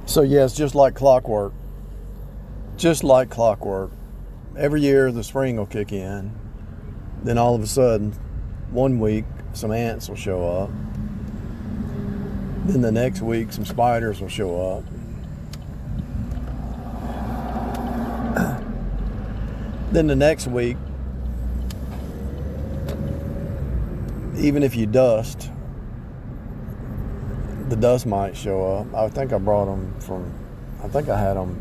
So yeah, it's just like clockwork. Just like clockwork. Every year the spring will kick in. Then all of a sudden, one week some ants will show up. Then the next week some spiders will show up. Then the next week, even if you dust, the dust might show up. I think I brought them from, I think I had them,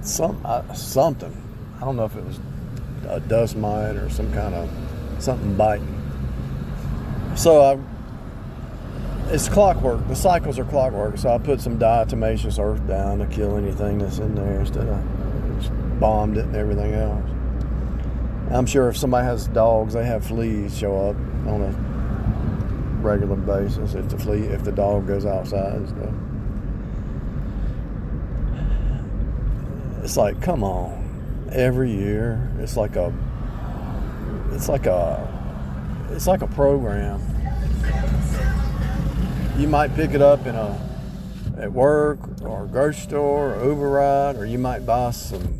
something. I don't know if it was a dust mite or some kind of something biting. So it's clockwork. The cycles are clockwork. So I put some diatomaceous earth down to kill anything that's in there instead of just bombed it and everything else. I'm sure if somebody has dogs, they have fleas show up on a regular basis if the dog goes outside and stuff. It's like, come on. Every year it's like a program. You might pick it up at work or a grocery store or Uber ride, or you might buy some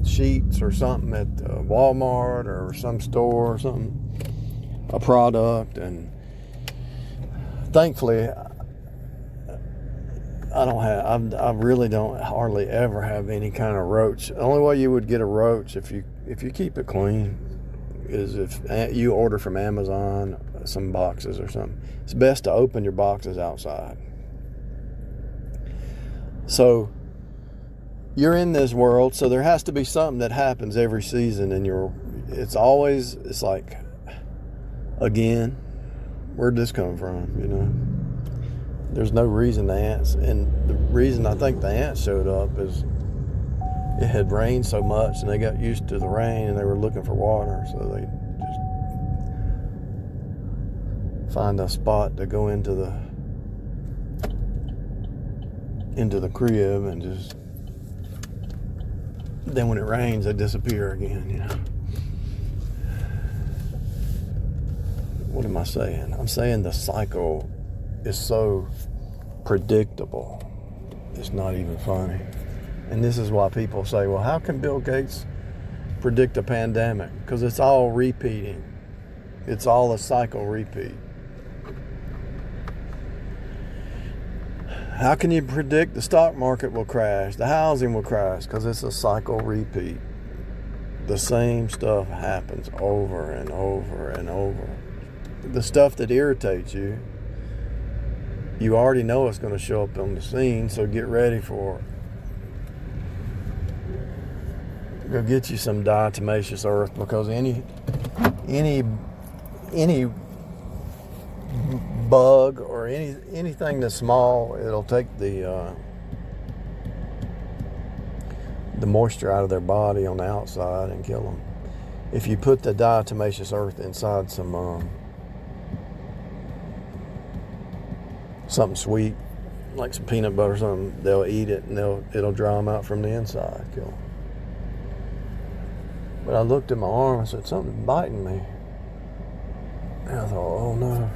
sheets or something at Walmart or some store or something, a product. And thankfully I really don't hardly ever have any kind of roach. The only way you would get a roach if you keep it clean is if you order from Amazon some boxes or something. It's best to open your boxes outside. So you're in this world, so there has to be something that happens every season, and it's like, again, where'd this come from, you know? There's no reason the ants, and the reason I think the ants showed up is it had rained so much and they got used to the rain and they were looking for water, so they just find a spot to go into the crib, and just then when it rains they disappear again, you know. What am I saying? I'm saying the cycle is so predictable, it's not even funny. And this is why people say, well, how can Bill Gates predict a pandemic? Because it's all repeating. It's all a cycle repeat. How can you predict the stock market will crash, the housing will crash? Because it's a cycle repeat. The same stuff happens over and over and over. The stuff that irritates you, you already know it's going to show up on the scene, so get ready for it. Go get you some diatomaceous earth, because any bug or anything that's small, it'll take the moisture out of their body on the outside and kill them. If you put the diatomaceous earth inside some something sweet, like some peanut butter or something, they'll eat it and it'll dry them out from the inside, kill them. But I looked at my arm and said, something's biting me. And I thought, oh no,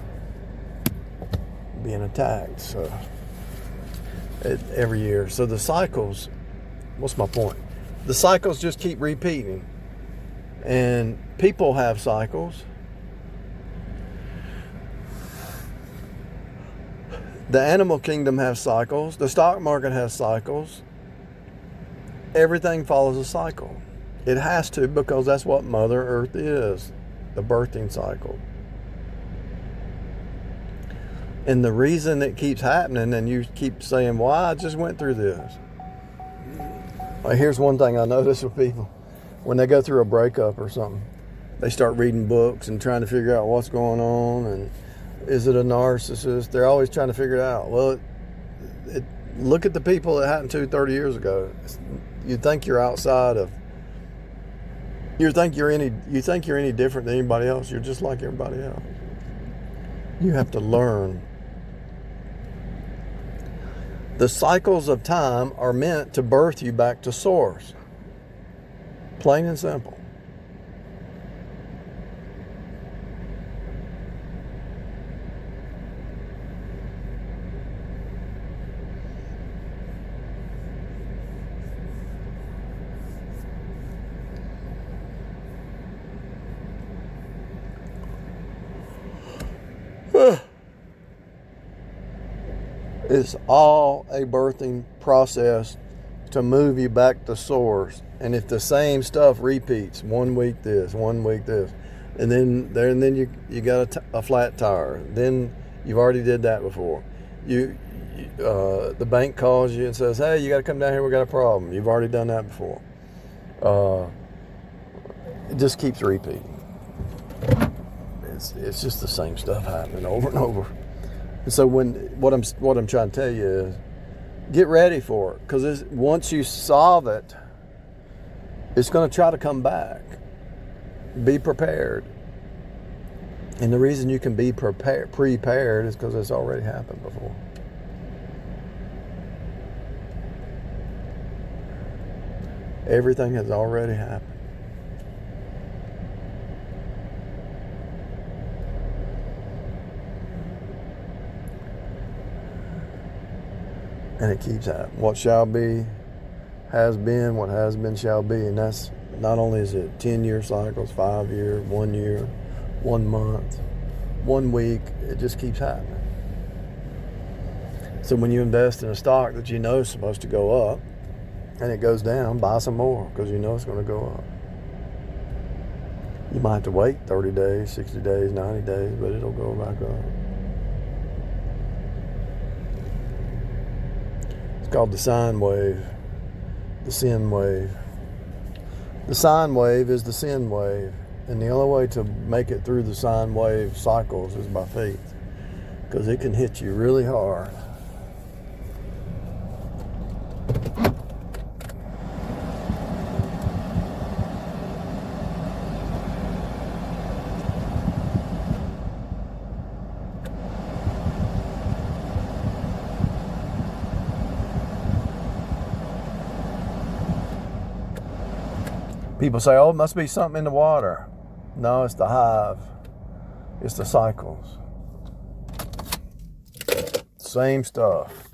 being attacked. So every year. So the cycles, what's my point? The cycles just keep repeating. And people have cycles. The animal kingdom has cycles. The stock market has cycles. Everything follows a cycle. It has to, because that's what Mother Earth is, the birthing cycle. And the reason it keeps happening, and you keep saying, well, I just went through this. Well, here's one thing I notice with people. When they go through a breakup or something, they start reading books and trying to figure out what's going on, and is it a narcissist? They're always trying to figure it out. Well, look at the people that happened to 30 years ago. You think you're outside of, you think you're any different than anybody else. You're just like everybody else. You have to learn. The cycles of time are meant to birth you back to source. Plain and simple. It's all a birthing process to move you back to source. And if the same stuff repeats, 1 week this, 1 week this, and then you got a flat tire, then you've already did that before. The bank calls you and says, hey, you got to come down here, we got a problem. You've already done that before. It just keeps repeating. It's just the same stuff happening over and over. And so what I'm trying to tell you is, get ready for it, because once you solve it, it's going to try to come back. Be prepared. And the reason you can be prepared is because it's already happened before. Everything has already happened. And it keeps happening. What shall be, has been, what has been shall be. And that's not only is it 10-year cycles, 5 year, 1 year, 1 month, 1 week, it just keeps happening. So when you invest in a stock that you know is supposed to go up and it goes down, buy some more, because you know it's going to go up. You might have to wait 30 days, 60 days, 90 days, but it'll go back up. Called the sine wave, the sin wave. The sine wave is the sin wave, and the only way to make it through the sine wave cycles is by faith, because it can hit you really hard. People say, oh, it must be something in the water. No, it's the hive. It's the cycles. Same stuff.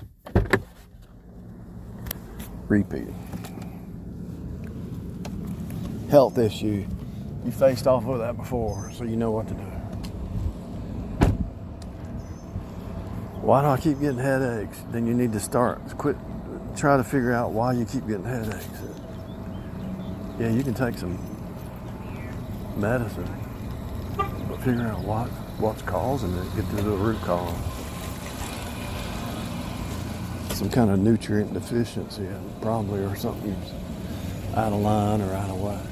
Repeating. Health issue. You faced off with that before, so you know what to do. Why do I keep getting headaches? Then you need to try to figure out why you keep getting headaches. Yeah, you can take some medicine, but figure out what's causing it, get to the root cause. Some kind of nutrient deficiency, probably, or something's out of line or out of whack.